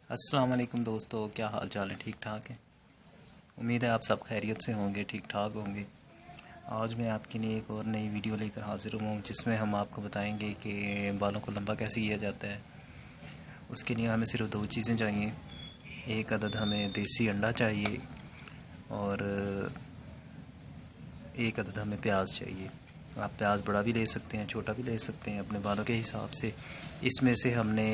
अस्सलाम वालेकुम दोस्तों, क्या हाल चाल है? ठीक ठाक है। उम्मीद है आप सब खैरियत से होंगे, ठीक ठाक होंगे। आज मैं आपके लिए एक और नई वीडियो लेकर हाज़िर हुआ हूँ जिसमें हम आपको बताएंगे कि बालों को लंबा कैसे किया जाता है। उसके लिए हमें सिर्फ दो चीज़ें चाहिए। एक अदद हमें देसी अंडा चाहिए और एक अदद हमें प्याज चाहिए। आप प्याज बड़ा भी ले सकते हैं, छोटा भी ले सकते हैं, अपने बालों के हिसाब से। इसमें से हमने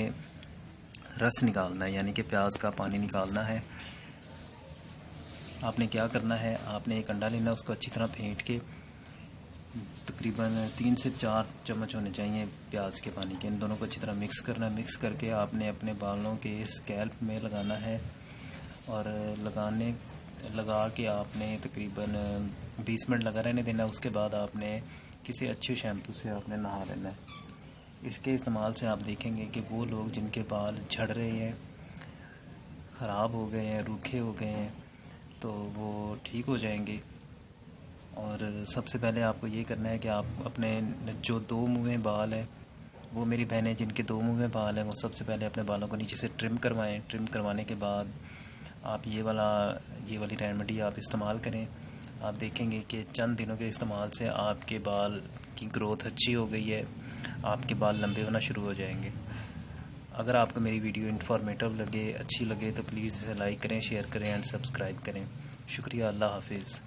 रस निकालना है, यानी कि प्याज का पानी निकालना है। आपने क्या करना है, आपने एक अंडा लेना, उसको अच्छी तरह फेंट के तकरीबन 3 से 4 चम्मच होने चाहिए प्याज के पानी के। इन दोनों को अच्छी तरह मिक्स करना है। मिक्स करके आपने अपने बालों के स्कैल्प में लगाना है और लगा के आपने तकरीबन 20 मिनट लगा रहने देना। उसके बाद आपने किसी अच्छे शैम्पू से आपने नहा लेना है। इसके इस्तेमाल से आप देखेंगे कि वो लोग जिनके बाल झड़ रहे हैं, ख़राब हो गए हैं, रूखे हो गए हैं, तो वो ठीक हो जाएंगे। और सबसे पहले आपको ये करना है कि आप अपने जो दो मुँह में बाल है, वो मेरी बहनें जिनके दो मुँह में बाल हैं, वो सबसे पहले अपने बालों को नीचे से ट्रिम करवाएं। ट्रिम करवाने के बाद आप ये वाली रेमेडी आप इस्तेमाल करें। आप देखेंगे कि चंद दिनों के इस्तेमाल से आपके बाल की ग्रोथ अच्छी हो गई है, आपके बाल लंबे होना शुरू हो जाएंगे। अगर आपको मेरी वीडियो इन्फॉर्मेटिव लगे, अच्छी लगे, तो प्लीज़ लाइक करें, शेयर करें एंड सब्सक्राइब करें। शुक्रिया। अल्लाह हाफिज़।